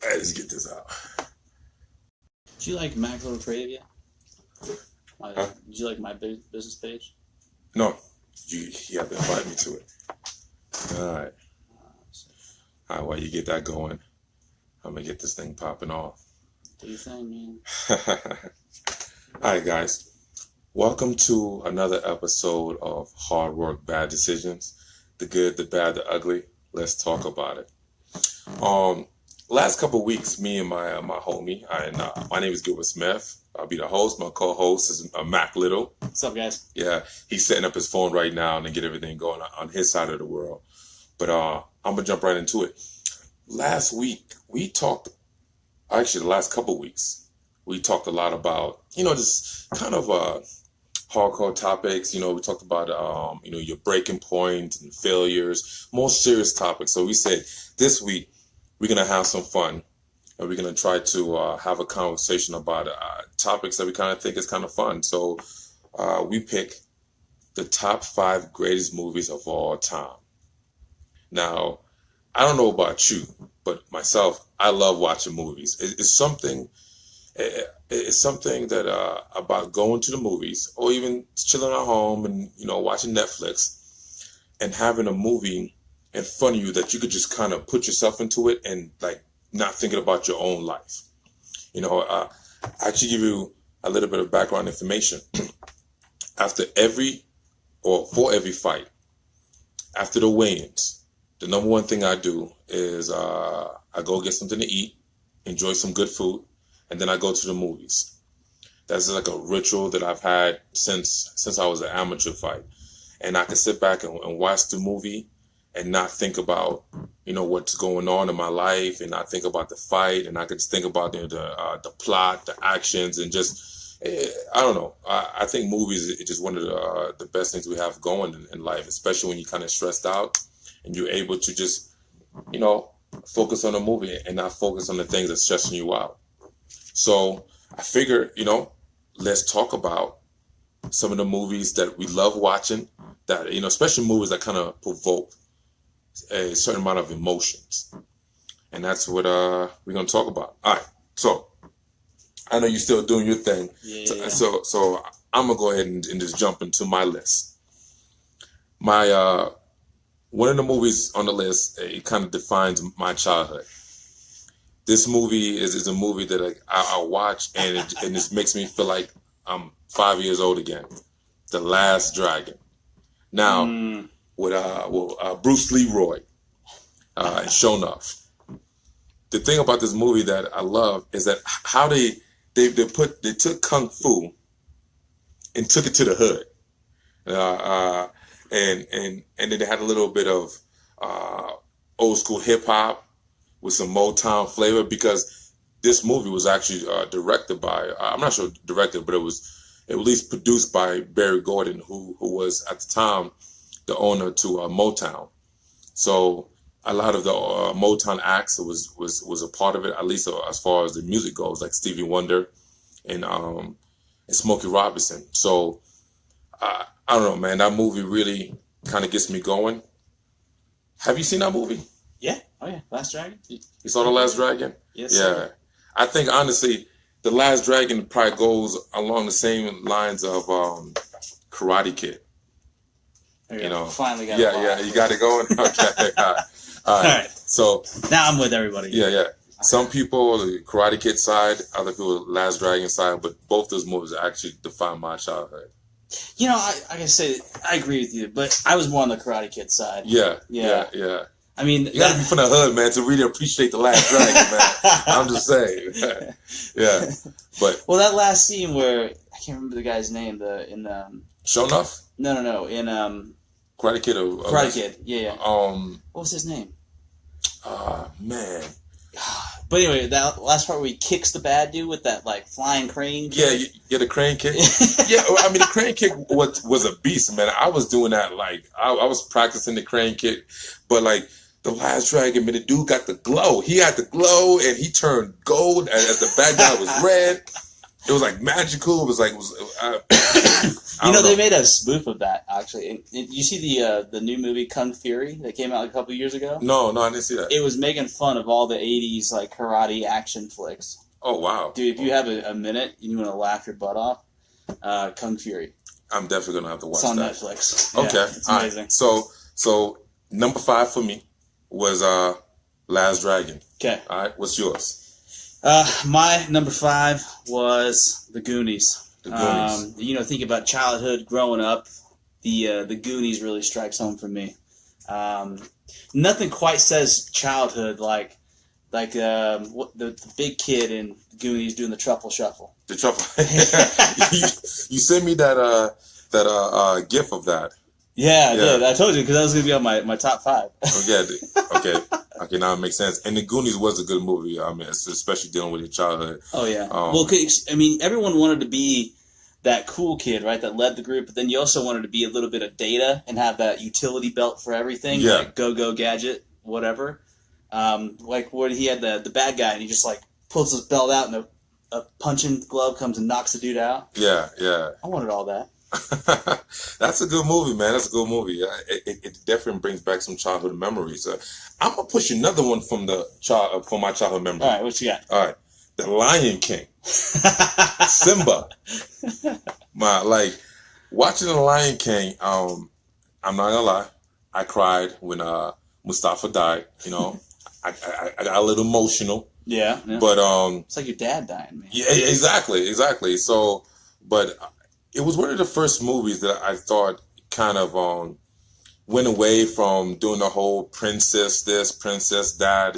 right, let's get this out. Do you like Mac Little Creative yet? Huh? Did you like my business page? No, you have to invite me to it. All right. All right, while you get that going, I'm going to get this thing popping off. Do you think, man? All right, guys. Welcome to another episode of Hard Work, Bad Decisions. The good, the bad, the ugly. Let's talk about it. Last couple of weeks, me and my homie, my name is Gilbert Smith. I'll be the host. My co-host is Mac Little. What's up, guys? Yeah, he's setting up his phone right now and get everything going on his side of the world. But I'm going to jump right into it. Last week, we talked, actually the last couple of weeks, we talked a lot about, just kind of hardcore topics. We talked about, your breaking point and failures, more serious topics. So we said this week, we're going to have some fun. And we're going to try to have a conversation about topics that we kind of think is kind of fun. So we pick the top 5 greatest movies of all time. Now, I don't know about you, but myself, I love watching movies. It's something that about going to the movies or even chilling at home and, watching Netflix and having a movie in front of you that you could just kind of put yourself into it and like not thinking about your own life. I actually give you a little bit of background information. For every fight, after the weigh-ins, the number one thing I do is I go get something to eat, enjoy some good food, and then I go to the movies. That's like a ritual that I've had since I was an amateur fight. And I can sit back and watch the movie and not think about, what's going on in my life, and not think about the fight, and I could just think about the plot, the actions, and just, I don't know. I think movies is just one of the best things we have going in life, especially when you're kind of stressed out and you're able to just, focus on a movie and not focus on the things that's stressing you out. So I figure, let's talk about some of the movies that we love watching, that, especially movies that kind of provoke a certain amount of emotions. And that's what we're going to talk about. All right. So I know you're still doing your thing. Yeah. So I'm going to go ahead and just jump into my list. One of the movies on the list, it kind of defines my childhood. This movie is a movie that I watch and it just makes me feel like I'm 5 years old again. The Last Dragon. Now, with Bruce Leroy and Shonuff. The thing about this movie that I love is that how they took Kung Fu and took it to the hood. And then they had a little bit of old school hip hop with some Motown flavor, because this movie was actually directed by, I'm not sure directed, but it was at least produced by Barry Gordon, who was at the time the owner to Motown. So a lot of the Motown acts was a part of it, at least as far as the music goes, like Stevie Wonder and Smokey Robinson. So I don't know, man. That movie really kind of gets me going. Have you seen that movie? Yeah. Oh, yeah. Last Dragon? You saw The Last Dragon? Yes, Yeah. sir. I think, honestly, The Last Dragon probably goes along the same lines of Karate Kid. Finally got it. Yeah, you got it going? Okay. All right. So now I'm with everybody. Yeah. Okay. Some people, the Karate Kid side, other people, the Last Dragon side, but both those movies actually define my childhood. I can say I agree with you, but I was more on the Karate Kid side. Yeah. I mean, you gotta be from the hood, man, to really appreciate The Last Dragon, man. I'm just saying. Yeah. But that last scene where I can't remember the guy's name, Shonuff? No. In Karate Kid Karate Kid. Yeah. What was his name? Man. But anyway, that last part where he kicks the bad dude with that flying crane kick. Yeah, the crane kick. Yeah, I mean the crane kick was a beast, man. I was doing that I was practicing the crane kick, but The Last Dragon, man, the dude got the glow. He had the glow and he turned gold as the bad guy was red. It was like magical. It was like they made a spoof of that actually. You see the new movie Kung Fury that came out a couple years ago? No, I didn't see that. It was making fun of all the '80s like karate action flicks. Oh wow, dude! If you have a minute and you want to laugh your butt off, Kung Fury. I'm definitely gonna have to watch that. It's on Netflix. Okay, yeah, it's amazing. Right. So number 5 for me was Last Dragon. Okay. All right, what's yours? My number 5 was The Goonies. The Goonies. Think about childhood, growing up. The Goonies really strikes home for me. Nothing quite says childhood like the big kid in Goonies doing the truffle shuffle. The truffle. you sent me that gif of that. Yeah, I did. I told you because that was gonna be on my top 5. Oh yeah. Okay. Now it makes sense. And The Goonies was a good movie. I mean, especially dealing with your childhood. Oh yeah. Well, I mean, everyone wanted to be that cool kid, right? That led the group, but then you also wanted to be a little bit of Data and have that utility belt for everything, like go gadget, whatever. Like where he had the bad guy and he just like pulls his belt out and a punching glove comes and knocks the dude out. Yeah. I wanted all that. That's a good movie, man. That's a good movie. It definitely brings back some childhood memories. I'm gonna push another one from my childhood memory. All right, what you got? All right, The Lion King, Simba. Watching The Lion King. I'm not gonna lie, I cried when Mustafa died. I got a little emotional. Yeah. But it's like your dad dying, man. Yeah, exactly. So, but it was one of the first movies that I thought kind of went away from doing the whole princess this, princess that,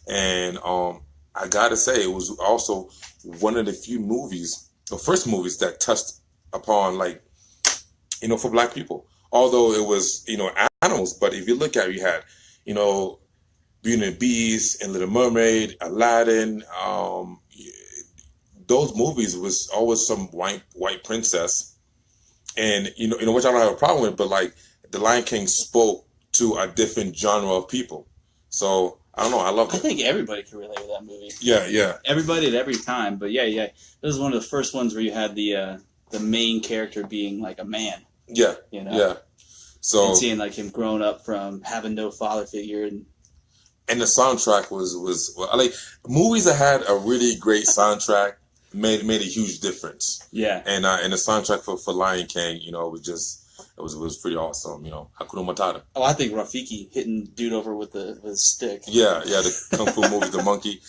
and I gotta say it was also one of the few movies, the first movies that touched upon for Black people. Although it was animals, but if you look at it, you had Beauty and the Beast and Little Mermaid, Aladdin. Those movies was always some white princess, and which I don't have a problem with. But The Lion King spoke to a different genre of people. So I don't know. I love it. I think everybody can relate with that movie. Yeah. Everybody at every time. But yeah. This is one of the first ones where you had the main character being like a man. Yeah. Yeah. So and seeing him growing up from having no father figure and the soundtrack was movies that had a really great soundtrack made a huge difference. Yeah. And the soundtrack for Lion King, it was pretty awesome. Hakuna Matata. Oh, I think Rafiki hitting dude over with the stick. Yeah, the Kung Fu movie, The Monkey.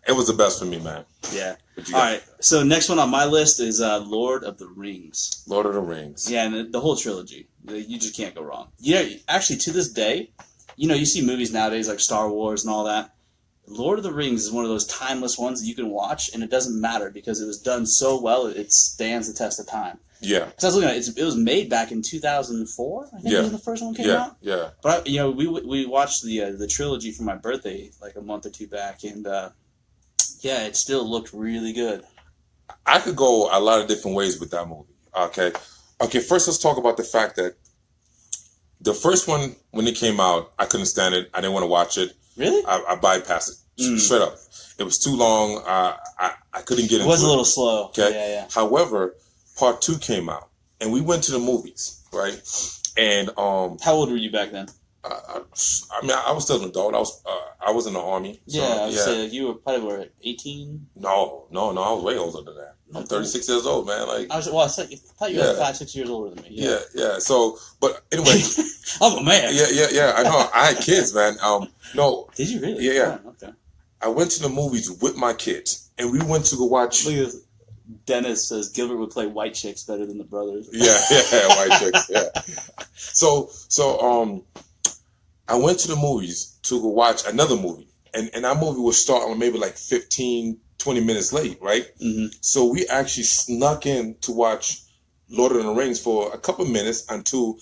It was the best for me, man. Yeah. All right. So next one on my list is Lord of the Rings. Lord of the Rings. Yeah, and the whole trilogy. You just can't go wrong. Yeah, actually, to this day, you see movies nowadays like Star Wars and all that. Lord of the Rings is one of those timeless ones that you can watch, and it doesn't matter because it was done so well, it stands the test of time. Yeah. Because I was looking at it, it was made back in 2004, I think was the first one came out. Yeah. But, we watched the trilogy for my birthday like a month or two back, and, it still looked really good. I could go a lot of different ways with that movie. Okay, first let's talk about the fact that the first one, when it came out, I couldn't stand it. I didn't want to watch it. Really? I bypassed it. Straight up. It was too long. I couldn't get into it. It was a little slow. Okay. Yeah. However, part 2 came out, and we went to the movies, right? And how old were you back then? I was still an adult. I was in the Army. So, I would say you were probably 18. No, I was way older than that. I'm 36 years old, man. I thought you were 5-6 years older than me. Yeah. So, but anyway, I'm a man. Yeah. I know. I had kids, man. No. Did you really? Yeah. Oh, okay. I went to the movies with my kids, and we went to go watch. Look at this. Dennis says Gilbert would play white chicks better than the brothers. Yeah, white chicks. Yeah. So, I went to the movies to go watch another movie, and that movie was starting maybe 15, 20 minutes late, right? Mm-hmm. So we actually snuck in to watch Lord of the Rings for a couple minutes until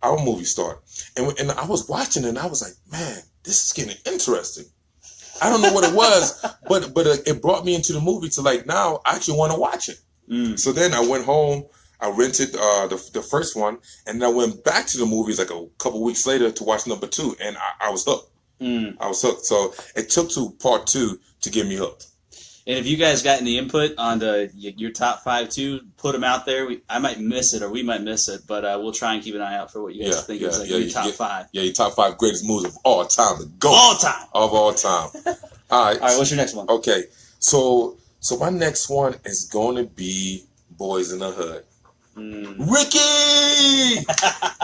our movie started. And I was watching it, and I was like, man, this is getting interesting. I don't know what it was, but it brought me into the movie to now I actually want to watch it. So then I went home, I rented the first one, and then I went back to the movies a couple weeks later to watch number 2, and I was hooked. I was hooked. So it took to part 2 to get me hooked. And if you guys got any input on your top 5 too, put them out there. I might miss it, or we might miss it, but we'll try and keep an eye out for what you guys think is like your top 5. Yeah, your top 5 greatest movies of all time. The GOAT. All time. Of all time. All right. What's your next one? Okay. So my next one is going to be Boys in the Hood. Ricky!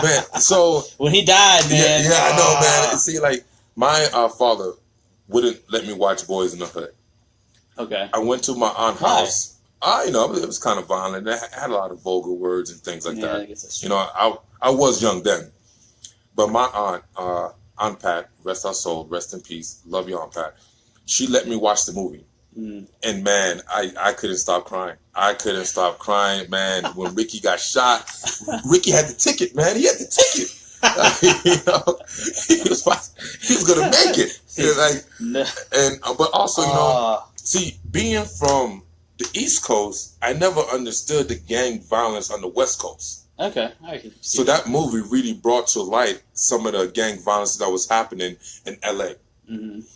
Man, so... When he died, man. Yeah, I know, man. See, like, my father wouldn't let me watch Boys in the Hood. Okay. I went to my aunt's house. You know, it was kind of violent. It had a lot of vulgar words and things like that. I guess that's true. You know, I was young then. But my aunt, Aunt Pat, rest her soul, rest in peace, love you, Aunt Pat, she let me watch the movie. And, man, I couldn't stop crying. I couldn't stop crying, man. When Ricky got shot, Ricky had the ticket, man. He had the ticket. You know, he was gonna make it. But also, you know, see, being from the East Coast, I never understood the gang violence on the West Coast. Okay, so that movie really brought to light some of the gang violence that was happening in LA.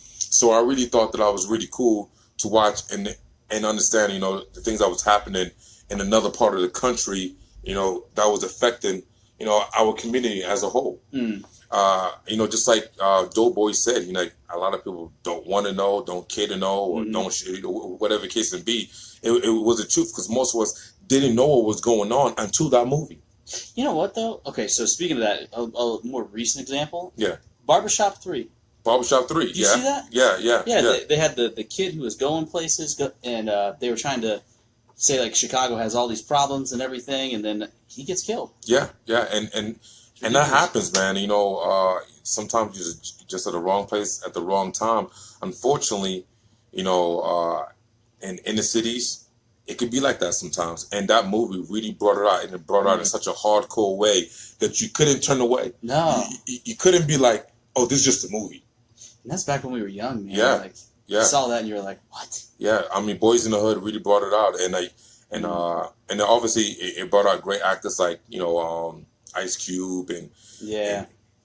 So I really thought that I was really cool to watch and understand, you know, the things that was happening in another part of the country, you know, that was affecting, you know, our community as a whole. You know, just like Doughboy said, you know, a lot of people don't want to know, don't care to know, or don't, whatever the case may be. It was the truth, because most of us didn't know what was going on until that movie. You know what, though? Okay, so speaking of that, a more recent example. Yeah. Barbershop 3. Barbershop 3, Did you see that? Yeah. They had the kid who was going places, and they were trying to say, like, Chicago has all these problems and everything, and then he gets killed. Yeah, and that happens, man. You know, sometimes you're just at the wrong place at the wrong time. Unfortunately, you know, in inner cities, it could be like that sometimes. And that movie really brought it out, and it brought it out in such a hardcore way that you couldn't turn away. No. You couldn't be like, oh, this is just a movie. And that's back when we were young, man. Yeah. Like, you saw that and you were like, what? Yeah, I mean, Boys in the Hood really brought it out. And then obviously it brought out great actors like, you know, Ice Cube and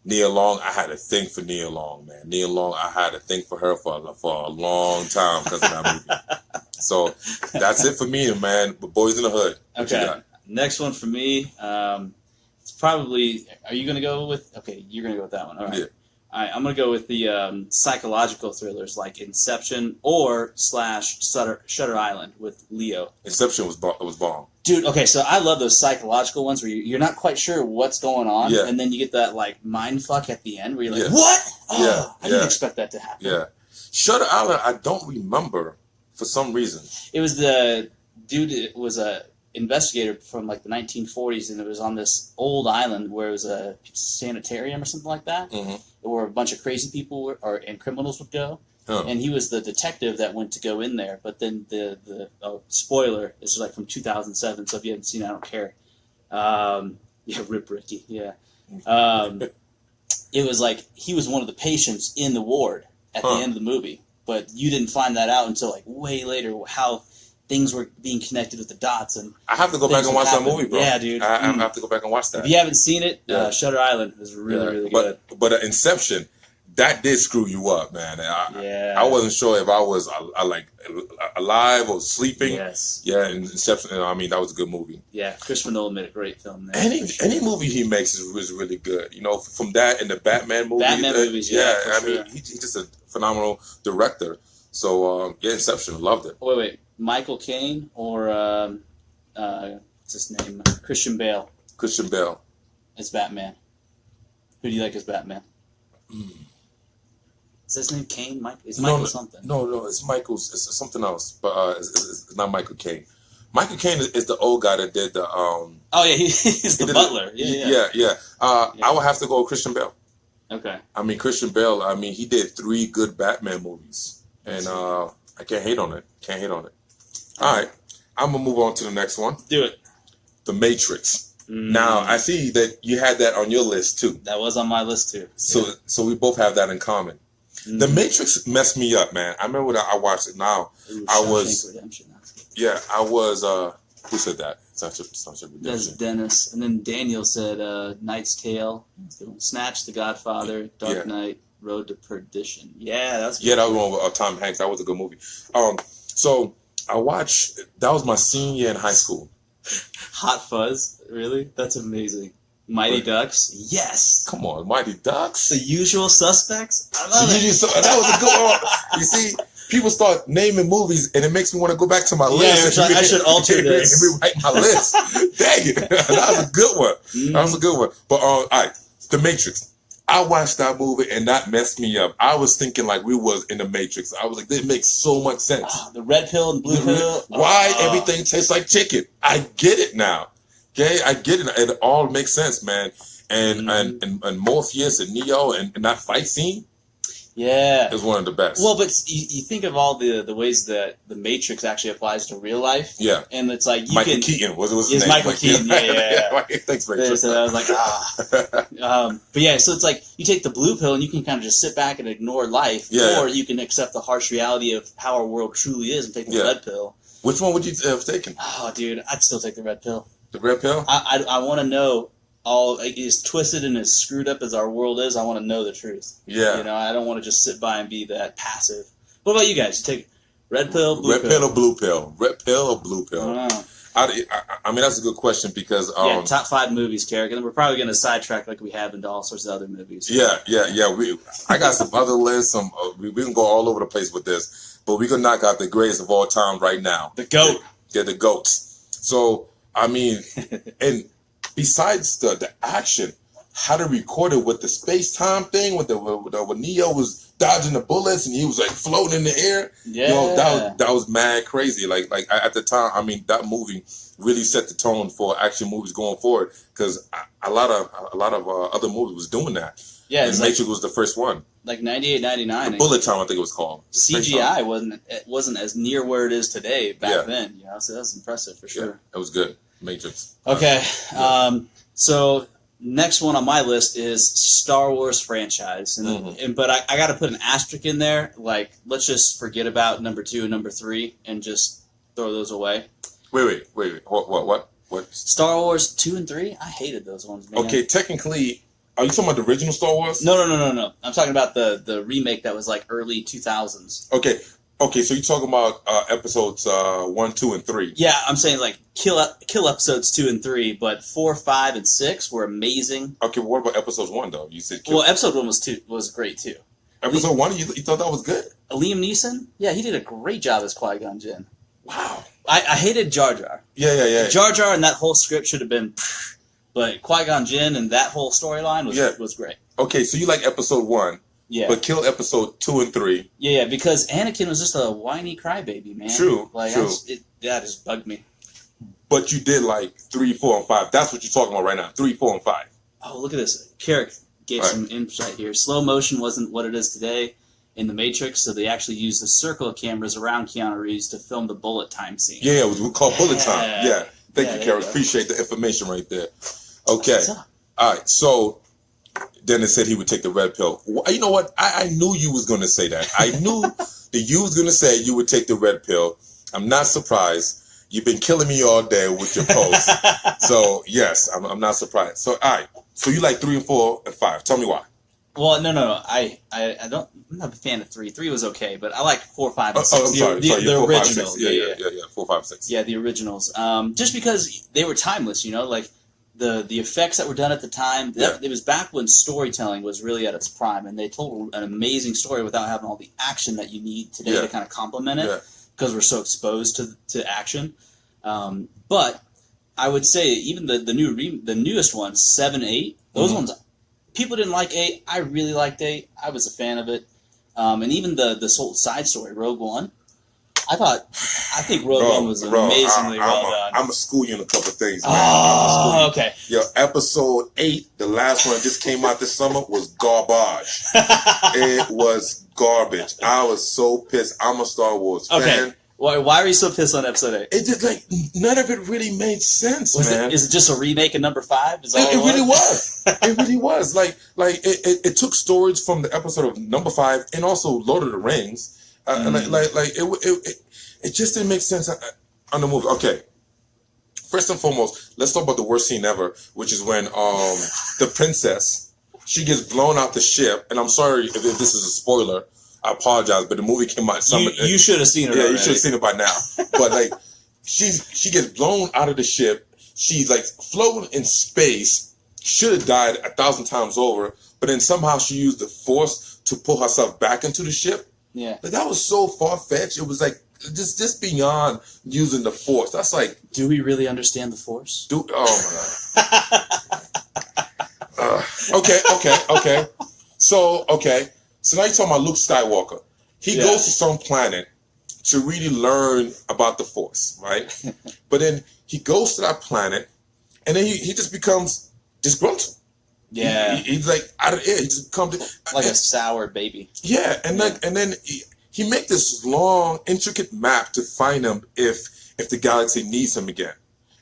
Nia Long. I had a thing for Nia Long, man. Nia Long, I had a thing for her for a long time because of that movie. So that's it for me, man. But Boys in the Hood. Okay. Next one for me. It's probably. Are you gonna go with? Okay, you're gonna go with that one. All right. Yeah. All right. I'm gonna go with the psychological thrillers like Inception or / Shutter Island with Leo. Inception was bomb. Dude, okay, so I love those psychological ones where you're not quite sure what's going on, and then you get that like mind fuck at the end where you're like, what? Oh, I didn't expect that to happen. Yeah. Shutter Island, I don't remember for some reason. It was the dude. It was a investigator from like the 1940s, and it was on this old island where it was a sanitarium or something like that, where a bunch of crazy people and criminals would go. And he was the detective that went to go in there. But then the spoiler, this is like from 2007, so if you haven't seen it, I don't care. Rip Ricky, yeah. It was like he was one of the patients in the ward at the end of the movie. But you didn't find that out until like way later, how things were being connected with the dots. And I have to go back and watch that movie, bro. Yeah, dude. I have to go back and watch that. If you haven't seen it, Shutter Island is really good. But Inception, that did screw you up, man. I wasn't sure if I was like alive or sleeping. Yes. Yeah, and Inception. I mean, that was a good movie. Yeah, Christopher Nolan made a great film there. Any movie he makes is really good. You know, from that and the Batman movies. Movies, I mean, he's just a phenomenal director. So Inception, loved it. Wait, Michael Caine or what's his name? Christian Bale. Christian Bale. As Batman. Who do you like as Batman? Is his name Caine? It's Michael something. No, it's Michael's. It's something else, but it's not Michael Caine. Michael Caine is the old guy that did the. Oh yeah, he's the butler. Yeah. I would have to go with Christian Bale. Okay. I mean, Christian Bale. I mean, he did 3 good Batman movies, and I can't hate on it. All right, I'm gonna move on to the next one. Do it. The Matrix. Now I see that you had that on your list too. That was on my list too. So we both have that in common. The Matrix messed me up, man. I remember that I watched it now. I was who said that? Such a redemption. That's Dennis. And then Daniel said Knight's Tale, Snatch, The Godfather, Dark Knight, Road to Perdition. Yeah, that's good. Yeah, that was one with Tom Hanks. That was a good movie. So I watched. That was my senior year in high school. Hot Fuzz, really? That's amazing. Mighty Ducks, yes. Come on, Mighty Ducks. The Usual Suspects, I love it. That was a good one. You see, people start naming movies, and it makes me want to go back to my list. Yeah, I should alter this. And rewrite my list. Dang it, that was a good one. That was a good one. But all right, The Matrix. I watched that movie, and that messed me up. I was thinking like we was in the Matrix. I was like, it makes so much sense. The red pill and blue pill. Why everything tastes like chicken? I get it now. Okay, I get it. It all makes sense, man. And Morpheus and Neo and that fight scene, is one of the best. Well, but you think of all the ways that the Matrix actually applies to real life. Yeah, and it's like Michael Keaton was his name. Michael Keaton. Yeah. Thanks, Rachel. So I was like, but yeah, so it's like you take the blue pill and you can kind of just sit back and ignore life, or you can accept the harsh reality of how our world truly is and take the red pill. Which one would you have taken? Oh, dude, I'd still take the red pill. The red pill? I want to know all as twisted and as screwed up as our world is. I want to know the truth. Yeah. You know, I don't want to just sit by and be that passive. What about you guys? You take red pill, blue pill? Red pill or blue pill? Red pill or blue pill? I mean, that's a good question because... top 5 movies, Carrick, and we're probably going to sidetrack like we have into all sorts of other movies. Yeah. I got some other lists. We can go all over the place with this, but we're going to knock out the greatest of all time right now. The GOAT. Yeah, the GOATs. So... I mean, and besides the action, how to record it with the space-time thing, when Neo was dodging the bullets and he was like floating in the air. Yeah, you know, that was mad crazy. Like at the time, I mean, that movie really set the tone for action movies going forward because a lot of other movies was doing that. Yeah, and Matrix was the first one. Like 98, 99. Bullet Time, I think it was called. CGI wasn't as near where it is today back then. You know, so that's impressive for sure. Yeah, it was good. Matrix. Okay, so next one on my list is Star Wars franchise, but I got to put an asterisk in there. Like, let's just forget about number 2 and number 3 and just throw those away. Wait. What? Star Wars 2 and 3? I hated those ones, man. Okay, technically. Are you talking about the original Star Wars? No. I'm talking about the remake that was like early 2000s. Okay. So you're talking about episodes 1, 2, and 3. Yeah, I'm saying like kill episodes 2 and 3, but 4, 5, and 6 were amazing. Okay, what about episodes 1 though? You said episode 1 was great too. Episode 1, you thought that was good? Liam Neeson, yeah, he did a great job as Qui-Gon Jinn. Wow. I hated Jar Jar. Yeah. Jar Jar and that whole script should have been. But Qui-Gon Jinn and that whole storyline was great. Okay, so you like episode 1, but kill episode 2 and 3. Yeah, because Anakin was just a whiny crybaby, man. True. That just bugged me. But you did like 3, 4, and 5. That's what you're talking about right now. 3, 4, and 5. Oh, look at this. Carrick gave some insight here. Slow motion wasn't what it is today in The Matrix, so they actually used a circle of cameras around Keanu Reeves to film the bullet time scene. Yeah, it was called bullet time. Yeah. Thank you, Carrick. Appreciate the information right there. Okay. All right. So then it said he would take the red pill. You know what? I knew you was going to say that. I knew that you was going to say you would take the red pill. I'm not surprised. You've been killing me all day with your posts. So, yes, I'm not surprised. So, all right. So you like 3 and 4 and 5. Tell me why. Well, no. I don't. I'm not a fan of 3. 3 was okay, but I like 4, 5, and 6. I'm sorry. The 4, original. 5, 6. Yeah. 4, 5, 6. Yeah, the originals. Just because they were timeless, you know, like the effects that were done at the time. It was back when storytelling was really at its prime, and they told an amazing story without having all the action that you need today to kind of complement it, because we're so exposed to action. But I would say even the newest ones, 7, 8, those ones. People didn't like 8. I really liked 8. I was a fan of it. And even this whole side story, Rogue One. I think Rogue One was amazingly well done. I'm going to school you in a couple of things, man. Oh, okay. Yo, episode 8, the last one that just came out this summer, was garbage. It was garbage. I was so pissed. I'm a Star Wars fan. Okay. Why are you so pissed on episode 8? It just like none of it really made sense, man. Is it just a remake of number 5? It really was. It really was. Like it took stories from the episode of number 5 and also Lord of the Rings. It just didn't make sense on the movie. Okay. First and foremost, let's talk about the worst scene ever, which is when the princess, she gets blown out the ship, and I'm sorry if this is a spoiler, I apologize, but the movie came out. You should have seen it. Yeah, already. you should have seen it by now. But like, she gets blown out of the ship. She's like floating in space. Should have died 1,000 times over, but then somehow she used the Force to pull herself back into the ship. Yeah, like that was so far fetched. It was like just beyond using the Force. That's like, do we really understand the Force? Oh my god. Okay. So now you're talking about Luke Skywalker. He goes to some planet to really learn about the Force, right? But then he goes to that planet, and then he just becomes disgruntled. Yeah, he's like out of air. He just becomes like a sour baby. Yeah, and then he make this long, intricate map to find him if the galaxy needs him again.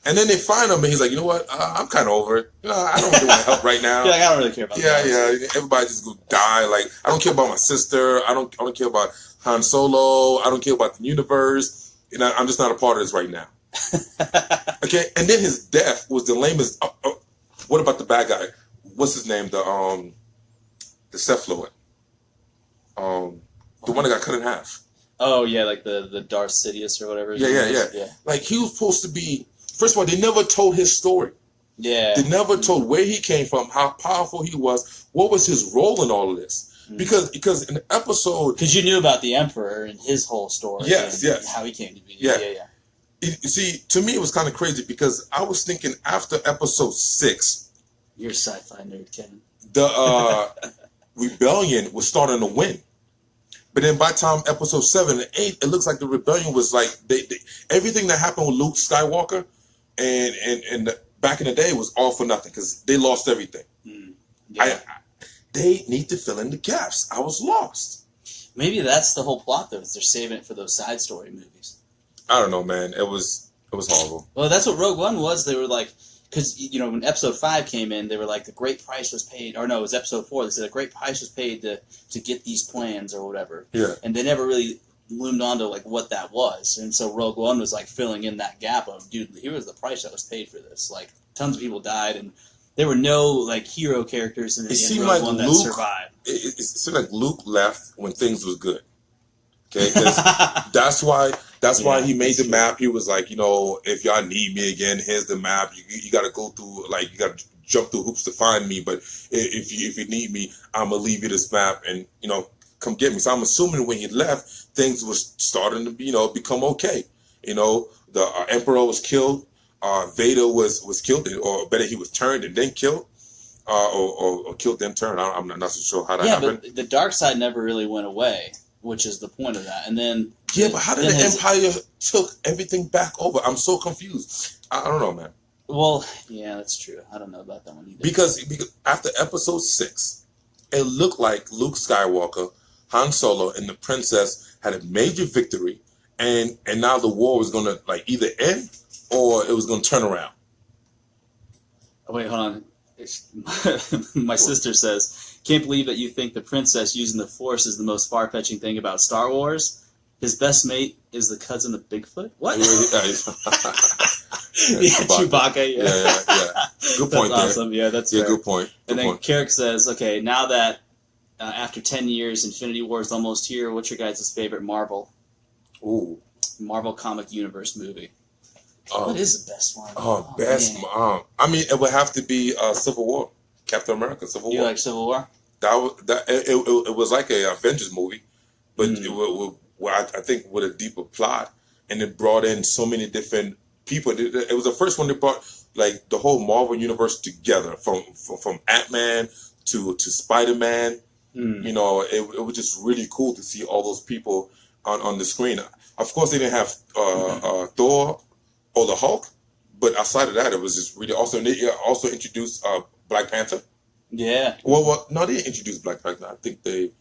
And then they find him, and he's like, you know what? I'm kind of over it. I don't really want to help right now. Yeah, like, I don't really care about that. Yeah. Everybody just go die. Like, I don't care about my sister. I don't care about Han Solo. I don't care about the universe. I'm just not a part of this right now. Okay, and then his death was the lamest. What about the bad guy? What's his name? The Cephalid. The one that got cut in half. Oh yeah, like the Darth Sidious or whatever. Yeah. Like, he was supposed to be. First of all, they never told his story. Yeah. They never told where he came from, how powerful he was, what was his role in all of this. Because in the episode, because you knew about the Emperor and his whole story. Yes. How he came to be. Yeah. Yeah. To me, it was kind of crazy because I was thinking after episode 6, you're a sci-fi nerd, Kevin. The rebellion was starting to win. But then by the time episode 7 and 8, it looks like the rebellion was like everything that happened with Luke Skywalker and back in the day was all for nothing because they lost everything. Yeah. They need to fill in the gaps. I was lost. Maybe that's the whole plot, though. Is they're saving it for those side story movies. I don't know, man. It was horrible. Well, that's what Rogue One was. They were like, because when episode 5 came in, they were like, the great price was paid. Or no, it was episode 4. They said a great price was paid to get these plans or whatever. Yeah. And they never really loomed onto like what that was. And so Rogue One was like filling in that gap of, dude, here was the price that was paid for this. Like, tons of people died, and there were no like hero characters in Rogue One that survived. It seemed like Luke left when things was good. Okay, because that's why he made the map. He was like, if y'all need me again, here's the map. You got to go through, like, you got to jump through hoops to find me. But if you need me, I'm gonna leave you this map, and come get me. So I'm assuming when he left, things was starting to become okay. The Emperor was killed. Vader was killed, or better, he was turned and then killed, or killed then turned. I'm not so sure how that happened. But the dark side never really went away, which is the point of that. And then but how did the Empire took everything back over? I'm so confused. I don't know, man. Well, yeah, that's true. I don't know about that one either. Because after episode 6, it looked like Luke Skywalker, Han Solo, and the princess had a major victory, and now the war was gonna either end or it was gonna turn around. Oh, wait, hold on. My sister says, can't believe that you think the princess using the Force is the most far-fetching thing about Star Wars. His best mate is the cousin of Bigfoot? What? Chewbacca. Yeah. Good point. That's awesome. Yeah, that's fair. Good point. And then Carrick says, okay, now that after 10 years, Infinity War is almost here, what's your guys' favorite Marvel? Ooh. Marvel Comic Universe movie. What is the best one? I mean, it would have to be Civil War. Captain America, Civil War. You like Civil War? It was like a Avengers movie, but I think with a deeper plot, and it brought in so many different people. It was the first one that brought like the whole Marvel universe together, from Ant-Man to Spider-Man. It was just really cool to see all those people on the screen. Of course, they didn't have Thor or the Hulk, but outside of that, it was just really awesome. They also introduced Black Panther. Yeah. Well, no, they didn't introduce Black Panther. I think they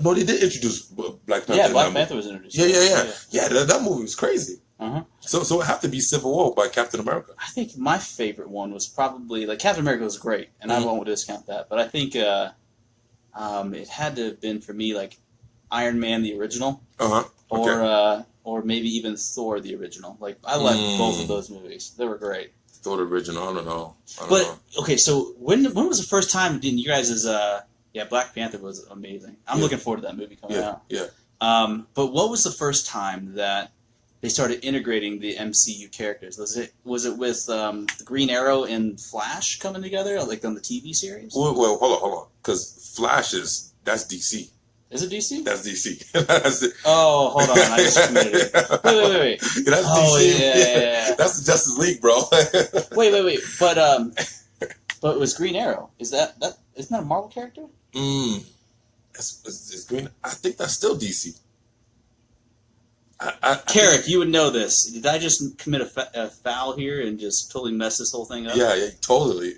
did introduce Black Panther. Yeah, Black Panther was introduced. Yeah, that movie was crazy. Uh-huh. So it have to be Civil War by Captain America. I think my favorite one was probably Captain America was great, and I won't discount that. But I think it had to have been for me Iron Man the original, or maybe even Thor the original. I liked both of those movies; they were great. Thor the original, I don't know. Okay, so when was the first time in you guys' Yeah, Black Panther was amazing. I'm looking forward to that movie coming out. Yeah. But what was the first time that they started integrating the MCU characters? Was it with the Green Arrow and Flash coming together, like on the TV series? Well, hold on, because Flash that's DC. Is it DC? That's DC. That's it. Oh, hold on, I just committed it. Wait. Yeah, that's DC. Yeah. That's the Justice League, bro. wait. But it was Green Arrow. Isn't that a Marvel character? It's Green. I think that's still DC. Carrick, you would know this. Did I just commit a foul here and just totally mess this whole thing up? Yeah, totally.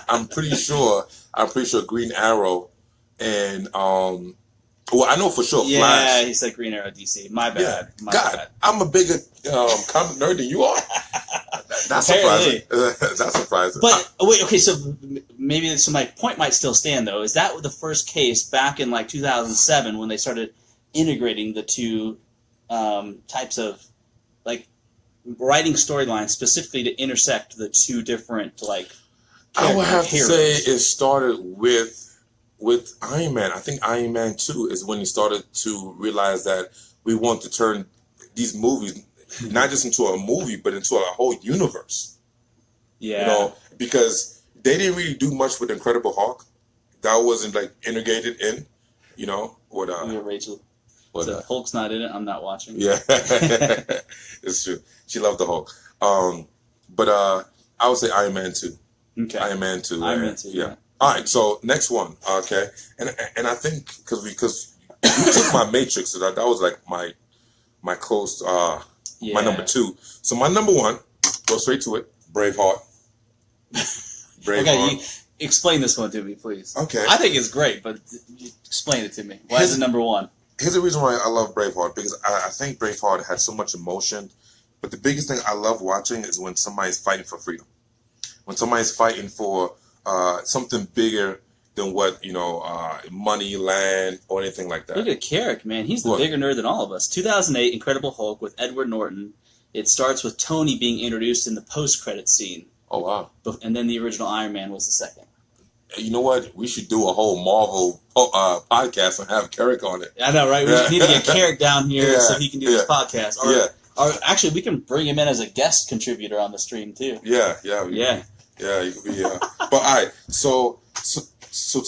I'm pretty sure. Green Arrow and well, I know for sure. Yeah, Flash. he said Green Arrow DC. My bad. Yeah. My God, bad. I'm a bigger comic nerd than you are. That's surprising. That's surprising. But wait, okay, so my point might still stand though. Is that the first case back in like 2007 when they started integrating the two types of like writing storylines specifically to intersect the two different like? I would have to say it started with Iron Man. I think Iron Man 2 is when he started to realize that we want to turn these movies not just into a movie, but into a whole universe. Yeah. You know, because they didn't really do much with Incredible Hulk. That wasn't like integrated in, you know, what Rachel. So Hulk's not in it, I'm not watching. Yeah. It's true. She loved the Hulk. But I would say Iron Man 2. Okay. Iron Man 2. Iron Man 2. Yeah. All right, so next one, okay, and I think because you took my Matrix, so that was like my close my number 2. So my number 1, go straight to it, Braveheart. Okay, you explain this one to me, please. Okay, I think it's great, but explain it to me. Why is it number 1? Here's the reason why I love Braveheart, because I think Braveheart had so much emotion, but the biggest thing I love watching is when somebody's fighting for freedom, when somebody's fighting for something bigger than what, money, land, or anything like that. Look at Carrick, man. He's the bigger nerd than all of us. 2008, Incredible Hulk with Edward Norton. It starts with Tony being introduced in the post-credits scene. Oh, wow. And then the original Iron Man was the second. You know what? We should do a whole Marvel podcast and have Carrick on it. I know, right? We just need to get Carrick down here so he can do this podcast. Or actually, we can bring him in as a guest contributor on the stream, too. Yeah. Yeah, you could be. But all right, so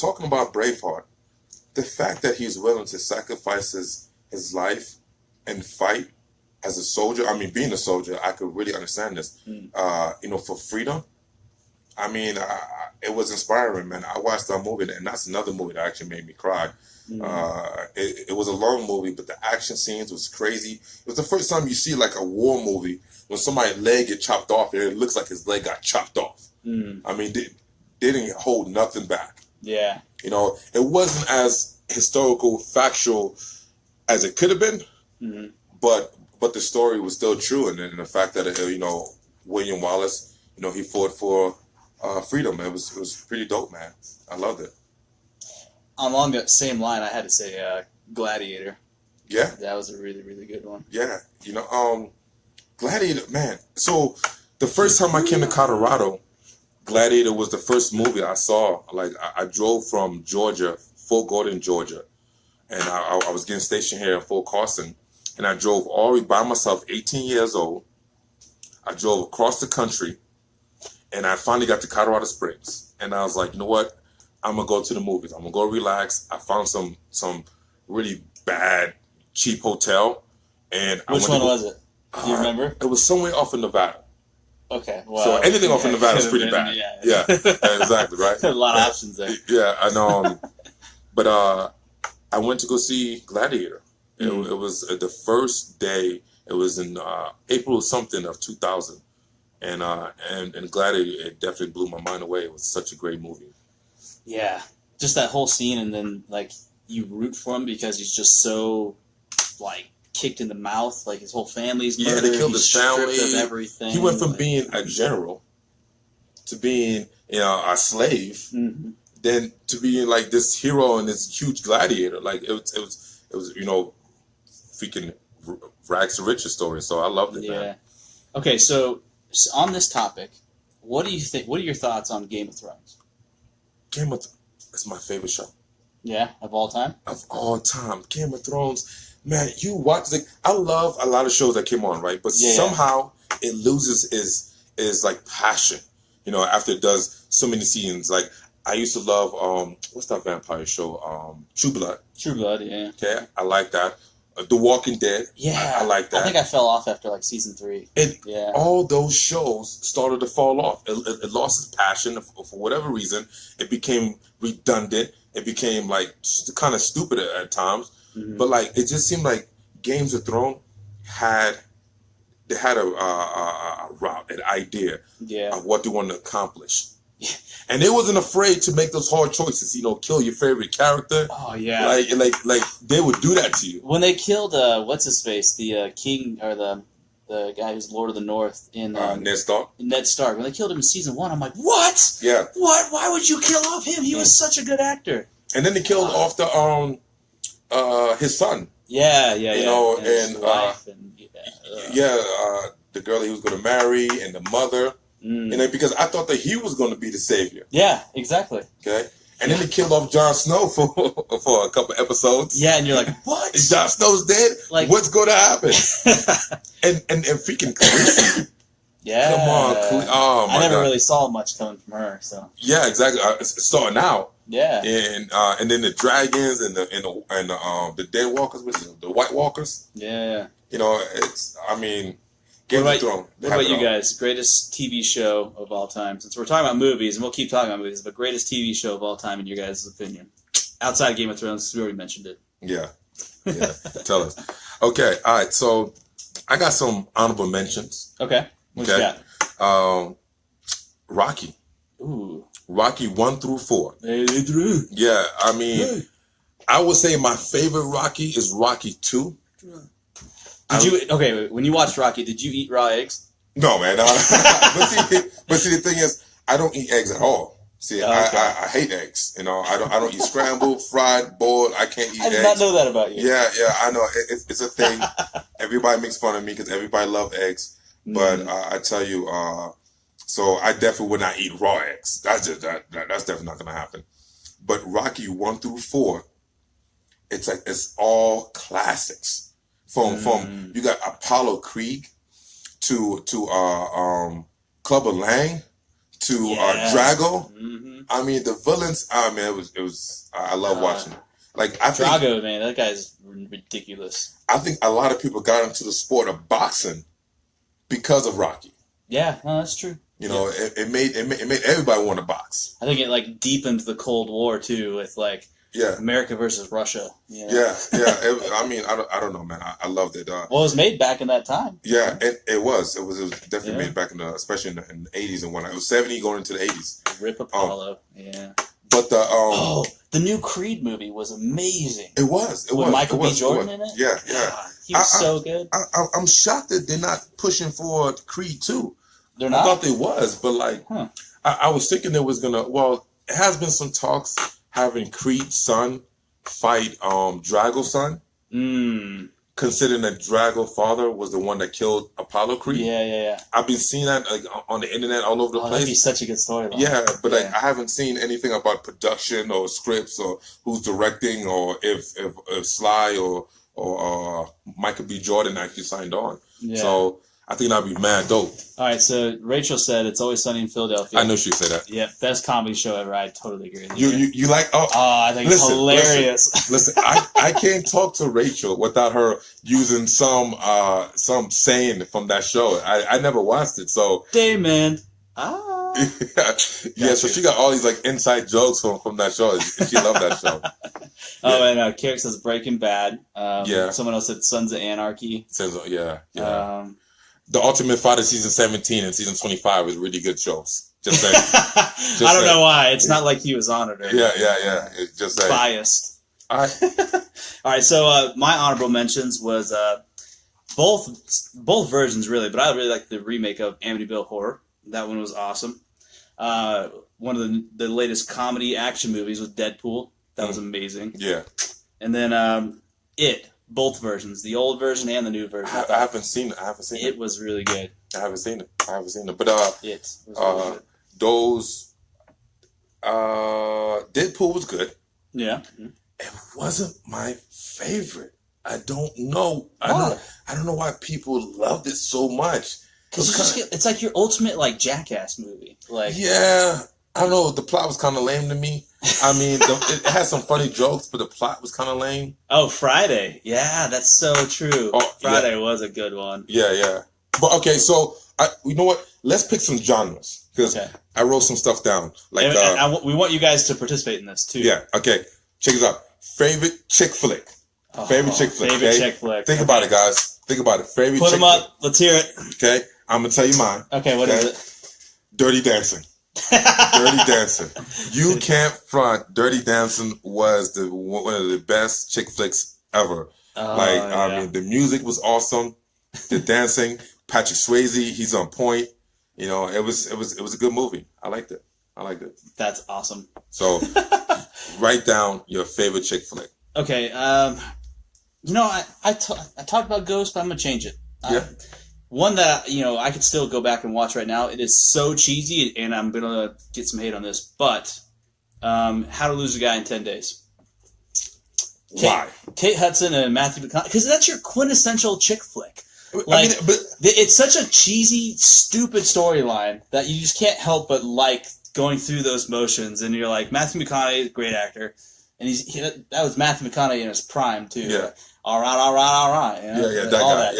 talking about Braveheart, the fact that he's willing to sacrifice his life and fight as a soldier. I mean, being a soldier, I could really understand this. For freedom. I mean, it was inspiring, man. I watched that movie, and that's another movie that actually made me cry. It was a long movie, but the action scenes was crazy. It was the first time you see like a war movie when somebody's leg get chopped off, and it looks like his leg got chopped off. I mean, they didn't hold nothing back. Yeah. It wasn't as historical, factual as it could have been, but the story was still true, and then the fact that William Wallace, he fought for freedom. It was pretty dope, man. I loved it. Along that same line, I had to say Gladiator. Yeah. That was a really, really good one. Yeah. Gladiator, man. So the first time I came to Colorado, Gladiator was the first movie I saw. Like, I drove from Georgia, Fort Gordon, Georgia, and I was getting stationed here in Fort Carson, and I drove all the way by myself, 18 years old. I drove across the country, and I finally got to Colorado Springs, and I was like, you know what? I'm going to go to the movies. I'm going to go relax. I found some really bad, cheap hotel. And Which one was it? Do you remember? It was somewhere off in Nevada. Okay, well, so anything off in Nevada is pretty bad. Yeah, exactly, right? A lot of options there. Yeah, I know. But I went to go see Gladiator. It was the first day. It was in April something of 2000, and Gladiator, it definitely blew my mind away. It was such a great movie. Yeah, just that whole scene, and then like you root for him because he's just so like kicked in the mouth, like his whole family's murdered. Yeah, they killed his family. Stripped of everything. He went from being a general to being a slave, then to being like this hero and this huge gladiator. Like it was freaking rags to riches story. So I loved it. Man. Okay, so on this topic, what do you think? What are your thoughts on Game of Thrones? It's my favorite show. Yeah, of all time? Of all time. Game of Thrones. Man, you watch it. I love a lot of shows that came on, right? But somehow it loses is like passion. You know, after it does so many seasons. Like, I used to love, what's that vampire show? True Blood. True Blood, yeah. Okay, I like that. The Walking Dead. Yeah. I like that. I think I fell off after like season 3. All those shows started to fall off. It lost its passion for whatever reason. It became redundant. It became like kind of stupid at times. Mm-hmm. But like, it just seemed like Games of Thrones had a route, an idea of what they wanted to accomplish. And they wasn't afraid to make those hard choices, you know, kill your favorite character. Oh yeah. Like they would do that to you. When they killed what's his face, the king, or the guy who's Lord of the North in Ned Stark. Ned Stark. When they killed him in season 1, I'm like, what? Yeah. What? Why would you kill off him? He was such a good actor. And then they killed off the his son. Yeah. You know, and wife and the girl he was going to marry and the mother. You know, because I thought that he was going to be the savior. Yeah, exactly. Okay, and then they killed off Jon Snow for a couple episodes. Yeah, and you're like, what? Jon Snow's dead. Like, what's going to happen? and freaking Khaleesi. Yeah, come on. Oh my God. I never really saw much coming from her. So yeah, exactly. It's starting out. Yeah, and then the dragons and the dead walkers, the White Walkers. Yeah, you know, it's. I mean. What about you guys? Greatest TV show of all time? Since we're talking about movies, and we'll keep talking about movies, but greatest TV show of all time in your guys' opinion? Outside of Game of Thrones, because we already mentioned it. Yeah. Tell us. Okay, all right, so I got some honorable mentions. Okay. What you got? Rocky. Ooh. Rocky 1 through 4. Hey, Drew. Yeah, I mean, I would say my favorite Rocky is Rocky 2. When you watched Rocky, did you eat raw eggs? No, man. But see, the thing is, I don't eat eggs at all. See, I hate eggs. You know, I don't eat scrambled, fried, boiled. I can't eat eggs. I did not know that about you. Yeah, I know. It's a thing. Everybody makes fun of me because everybody loves eggs. But I tell you, so I definitely would not eat raw eggs. That's definitely not going to happen. But Rocky 1 through 4, it's all classics. From you got Apollo Creed to Clubber Lang to Drago. Mm-hmm. I mean, the villains. I mean, it was. I love watching it. Like Drago, man, that guy's ridiculous. I think a lot of people got into the sport of boxing because of Rocky. Yeah, no, that's true. You know, it made everybody want to box. I think it like deepened the Cold War too, with like. Yeah, America versus Russia. Yeah. I mean, I don't know, man. I loved it. Well, it was made back in that time. Yeah, it was. It was definitely made back especially in the 80s and whatnot. It was 70 going into the 80s. Rip Apollo. Yeah. But the new Creed movie was amazing. It was. With Michael B. Jordan in it. Yeah. God, he was so good. I'm shocked that they're not pushing for Creed 2. They're not. I thought they was, but like, I was thinking there was gonna. Well, it has been some talks. Having Creed's son fight Drago's son, considering that Drago's father was the one that killed Apollo Creed. Yeah. I've been seeing that like on the internet all over the place. That'd be such a good story. Yeah, but like I haven't seen anything about production or scripts or who's directing or if Sly or Michael B. Jordan actually signed on. Yeah. So I think that'd be mad dope. All right, so Rachel said It's Always Sunny in Philadelphia. I knew she'd say that. Yeah, best comedy show ever. I totally agree with you. You like? Oh, I think it's hilarious. Listen, I can't talk to Rachel without her using some saying from that show. I never watched it, so. Damon. Yeah, so she got all these like inside jokes from that show. She loved that show. Oh, and Carrick says Breaking Bad. Someone else said Sons of Anarchy. Yeah. The Ultimate Fighter season 17 and season 25 is really good shows. Just saying. I don't know why. It's not like he was on it. Yeah. It's just saying. Biased. All right. All right. So my honorable mentions was both versions really, but I really like the remake of Amityville Horror. That one was awesome. One of the latest comedy action movies was Deadpool. That was amazing. Yeah. And then both versions, the old version and the new version. I haven't seen it. It was really good. I haven't seen it. But it was really good. those Deadpool was good. Yeah. It wasn't my favorite. I don't know. Why? I don't know why people loved it so much. Because it's like your ultimate like Jackass movie. Like yeah, I don't know. The plot was kind of lame to me. I mean, it had some funny jokes, but the plot was kind of lame. Oh, Friday. Yeah, that's so true. Oh, Friday was a good one. Yeah. But okay, so you know what? Let's pick some genres because I wrote some stuff down. Like we want you guys to participate in this too. Yeah. Okay. Check this out. Favorite chick flick. Favorite chick flick. Favorite chick flick. Think about it, guys. Think about it. Favorite. Put chick them up. flick. Let's hear it. Okay. I'm gonna tell you mine. Okay. What is it? Dirty Dancing. Dirty Dancing. You can't front. Dirty Dancing was one of the best chick flicks ever. I mean, the music was awesome. The dancing. Patrick Swayze, he's on point. You know, it was a good movie. I liked it. That's awesome. So, write down your favorite chick flick. Okay. You know, I talked about Ghost, but I'm gonna change it. Yeah. One that I could still go back and watch right now. It is so cheesy, and I'm gonna get some hate on this, but How to Lose a Guy in 10 Days. Why? Kate Hudson and Matthew McConaughey, because that's your quintessential chick flick. Like, it's such a cheesy, stupid storyline that you just can't help but like going through those motions. And you're like, Matthew McConaughey, great actor, and that was Matthew McConaughey in his prime too. Yeah. Like, all right. That guy.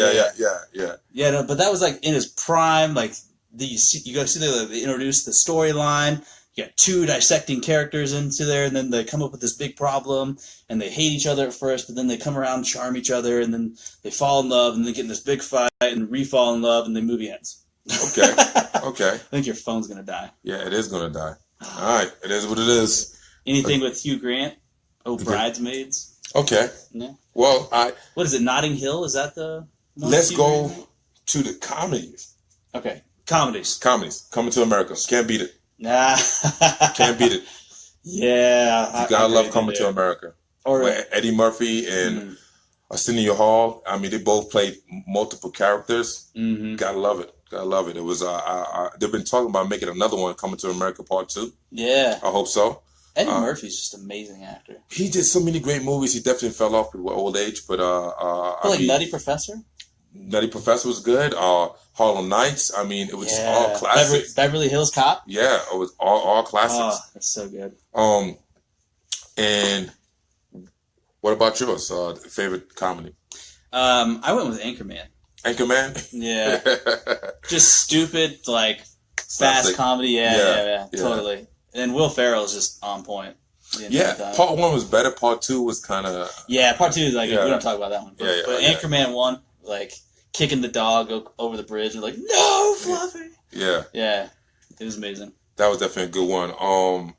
Yeah. Yeah, no, but that was like in his prime. Like you got to see they introduce the storyline. You got two dissecting characters into there, and then they come up with this big problem, and they hate each other at first, but then they come around and charm each other, and then they fall in love, and they get in this big fight, and re-fall in love, and the movie ends. Okay. I think your phone's going to die. Yeah, it is going to die. All right. It is what it is. Anything with Hugh Grant? Bridesmaids? Okay. Yeah. Well, what is it, Notting Hill? Is that the... Let's go to the comedies. Okay. Comedies. Coming to America. Can't beat it. Nah. Can't beat it. Yeah. You gotta love Coming to America. Or Eddie Murphy and Arsenio Hall. I mean, they both played multiple characters. Mm-hmm. Gotta love it. It was. They've been talking about making another one, Coming to America Part 2. Yeah. I hope so. Eddie Murphy's just an amazing actor. He did so many great movies. He definitely fell off with old age, but Nutty Professor. Nutty Professor was good. Harlem Nights. I mean, it was just all classics. Beverly Hills Cop. Yeah, it was all classics. Oh, that's so good. And what about yours? Favorite comedy? I went with Anchorman. Anchorman? Yeah. Just stupid, like fast comedy. Yeah, totally. And Will Ferrell is just on point. Yeah, Part 1 was better. Part 2 was kind of... Yeah, Part 2 is like... We don't talk about that one. But Anchorman 1, like, kicking the dog over the bridge and like, no, Fluffy! Yeah. Yeah. It was amazing. That was definitely a good one.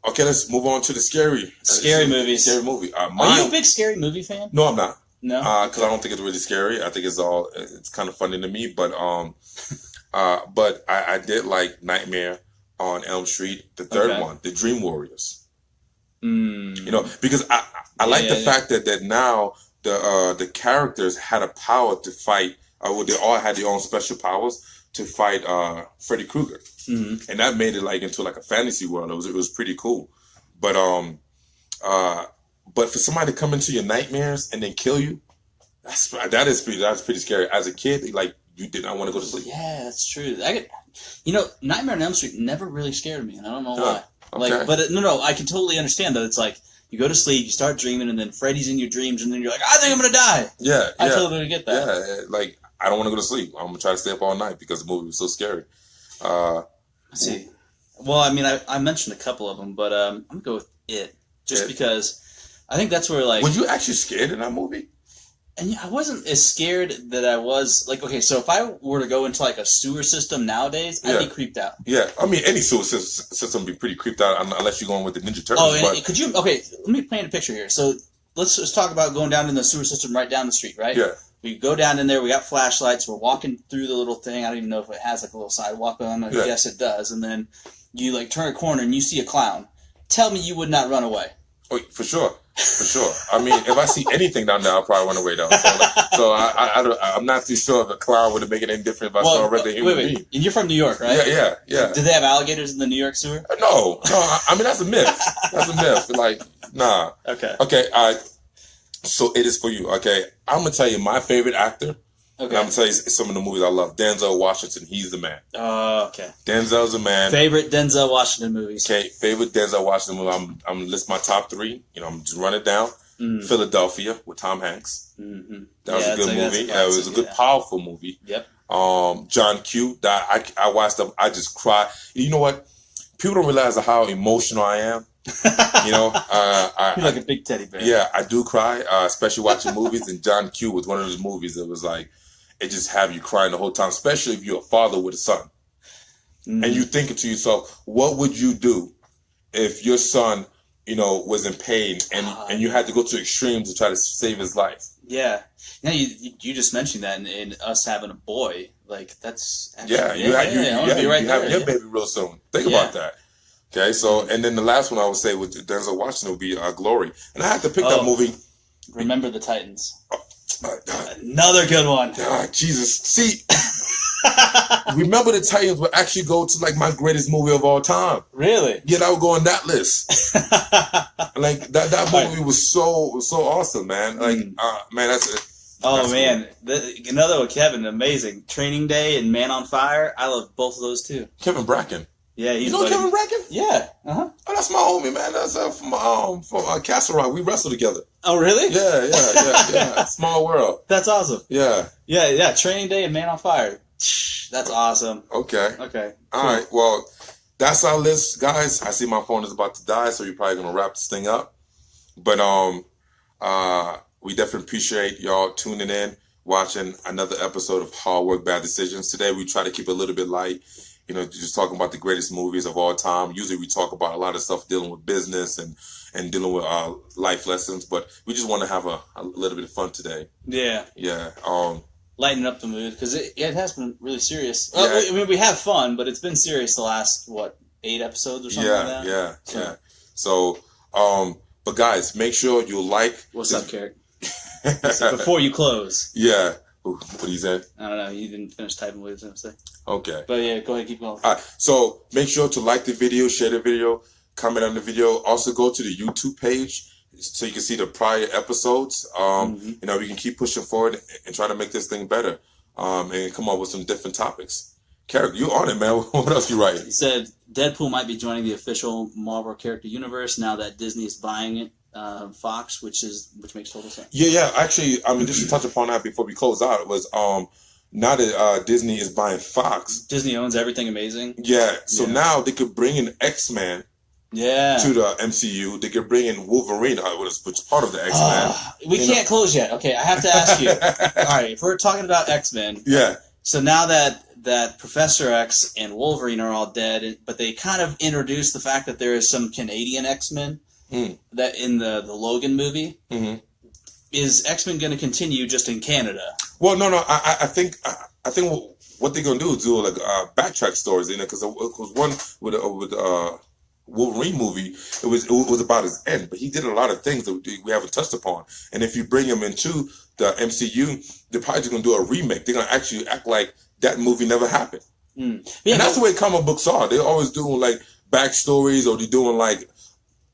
Okay, let's move on to the scary movies. Scary movie. Are you a big scary movie fan? No, I'm not. No? Because I don't think it's really scary. I think it's kind of funny to me. But I did like Nightmare on Elm Street, the third one, The Dream Warriors. You know, because I like the fact that now the characters had a power to fight. They all had their own special powers to fight Freddy Krueger, and that made it like into like a fantasy world. It was pretty cool, but for somebody to come into your nightmares and then kill you, that's pretty scary. As a kid, like you did not want to go to sleep. Yeah, that's true. Nightmare on Elm Street never really scared me, and I don't know why. Okay. Like, but no, I can totally understand that. It's like you go to sleep, you start dreaming, and then Freddy's in your dreams, and then you're like, I think I'm gonna die. Yeah, I totally get that. Yeah, like I don't want to go to sleep. I'm gonna try to stay up all night because the movie was so scary. Let's see. Well, I mean, I mentioned a couple of them, but I'm gonna go with It, just because I think that's where like. Were you actually scared in that movie? And I wasn't as scared that I was like, okay, so if I were to go into like a sewer system nowadays, I'd be creeped out. Yeah, I mean, any sewer system would be pretty creeped out unless you're going with the Ninja Turtles. Oh, and could you? Okay, let me paint a picture here. So let's just talk about going down in the sewer system right down the street, right? Yeah. We go down in there. We got flashlights. We're walking through the little thing. I don't even know if it has like a little sidewalk, but I'm gonna guess it does. And then you like turn a corner and you see a clown. Tell me you would not run away. Oh, for sure. For sure. I mean, if I see anything down there, I'll probably run away though. I'm not too sure if a clown would have made any difference if I saw a regular human being. And you're from New York, right? Yeah. Do they have alligators in the New York sewer? No. I mean, that's a myth. That's a myth. Like, nah. Okay. Okay. So it is for you. Okay. I'm gonna tell you my favorite actor. Okay. And I'm gonna tell you some of the movies I love. Denzel Washington. He's the man. Oh, okay. Denzel's the man. Favorite Denzel Washington movies. Okay. Favorite Denzel Washington movie. I'm gonna list my top 3. You know, I'm just run it down. Philadelphia with Tom Hanks. Mm-hmm. That was a good movie. It was a good, powerful movie. Yep. John Q. That I watched them. I just cried. You know what? People don't realize how emotional I am. You know, you're like a big teddy bear. Yeah, I do cry, especially watching movies. And John Q was one of those movies that was like, it just have you crying the whole time, especially if you're a father with a son. And you thinking to yourself, what would you do if your son, you know, was in pain and you had to go to extremes to try to save his life? Yeah. Yeah, you just mentioned that in us having a boy. Like, that's... Actually, you have your baby real soon. Think about that. Okay, so, and then the last one I would say with Denzel Washington would be Glory. And I had to pick that movie. Remember the Titans. Another good one. Jesus. See, Remember the Titans would actually go to like my greatest movie of all time. Really? Yeah, that would go on that list. Like that movie was so awesome, man. Like, man, that's it. Oh man, another one, Kevin, amazing. Training Day and Man on Fire. I love both of those too. Kevin Bracken. Yeah, he's Kevin Bracken? Yeah. Oh, that's my homie, man. That's from Castle Rock. We wrestled together. Oh, really? Yeah. Small world. That's awesome. Yeah. Training Day and Man on Fire. That's awesome. Okay. Cool. All right. Well, that's our list, guys. I see my phone is about to die, so you're probably gonna wrap this thing up. But we definitely appreciate y'all tuning in, watching another episode of Hard Work, Bad Decisions. Today we try to keep it a little bit light. You know, just talking about the greatest movies of all time. Usually we talk about a lot of stuff dealing with business and dealing with life lessons, but we just want to have a little bit of fun today. Yeah. Lighten up the mood, because it has been really serious. I mean, we have fun, but it's been serious the last, 8 episodes or something like that? Yeah. So, but guys, make sure you like... What's up, Carrick? Before you close. Yeah. What did you say? I don't know. You didn't finish typing what you was going to say. Okay. But yeah, go ahead, keep going. All right. So make sure to like the video, share the video, comment on the video. Also go to the YouTube page so you can see the prior episodes. You know, we can keep pushing forward and try to make this thing better. And come up with some different topics. Carrick, you on it, man. What else you writing? He said Deadpool might be joining the official Marvel character universe now that Disney is buying it. Fox, which makes total sense. Yeah. Actually, I mean, just to touch upon that before we close out, it was now that Disney is buying Fox. Disney owns everything amazing. Yeah, so now they could bring in X-Men. Yeah. To the MCU, they could bring in Wolverine, which is part of the X-Men. We can't close yet. Okay, I have to ask you. All right, if we're talking about X-Men. Yeah. So now that Professor X and Wolverine are all dead, but they kind of introduced the fact that there is some Canadian X-Men. That in the Logan movie, is X-Men going to continue just in Canada? Well, no. I think what they're going to do is do like backtrack stories, you know, because one with Wolverine movie, it was about his end, but he did a lot of things that we haven't touched upon. And if you bring him into the MCU, they're probably just going to do a remake. They're going to actually act like that movie never happened. Yeah, and that's the way comic books are. They're always doing like backstories, or they're doing like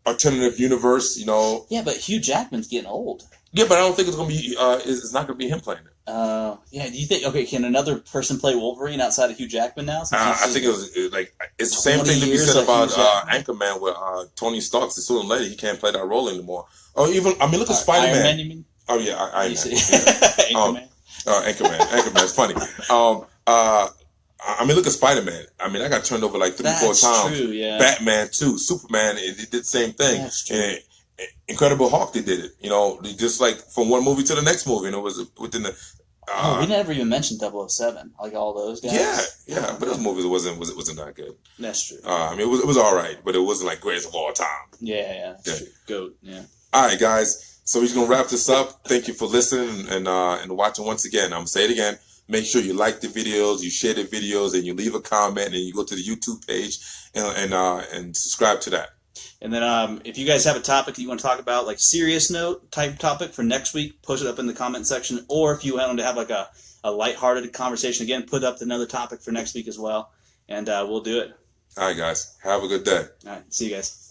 alternative universe, you know. Yeah, but Hugh Jackman's getting old. Yeah, but I don't think it's gonna be. It's not gonna be him playing it. Yeah. Do you think? Okay, can another person play Wolverine outside of Hugh Jackman now? I think it's the same thing to be said about Anchorman with Tony Stark's the sooner or later he can't play that role anymore. Oh, even look at Spider-Man. Iron Man, you mean? Oh yeah, Iron Man. Anchorman. Anchorman's funny. I mean, look at Spider-Man. I mean, I got turned over like 3-4 times. That's true, yeah. Batman too. Superman, it did the same thing. That's true. And Incredible Hulk, they did it. You know, they just like from one movie to the next movie, and it was within the. We never even mentioned 007, like all those guys. Yeah, but those movies wasn't that good. That's true. I mean, it was all right, but it wasn't like greatest of all time. Yeah, that's true. Goat. Yeah. All right, guys. So we're just gonna wrap this up. Thank you for listening and watching once again. I'm gonna say it again. Make sure you like the videos, you share the videos, and you leave a comment, and you go to the YouTube page and subscribe to that. And then if you guys have a topic that you want to talk about, like serious note type topic for next week, post it up in the comment section. Or if you want to have like a lighthearted conversation, again, put up another topic for next week as well. And we'll do it. All right, guys. Have a good day. All right. See you guys.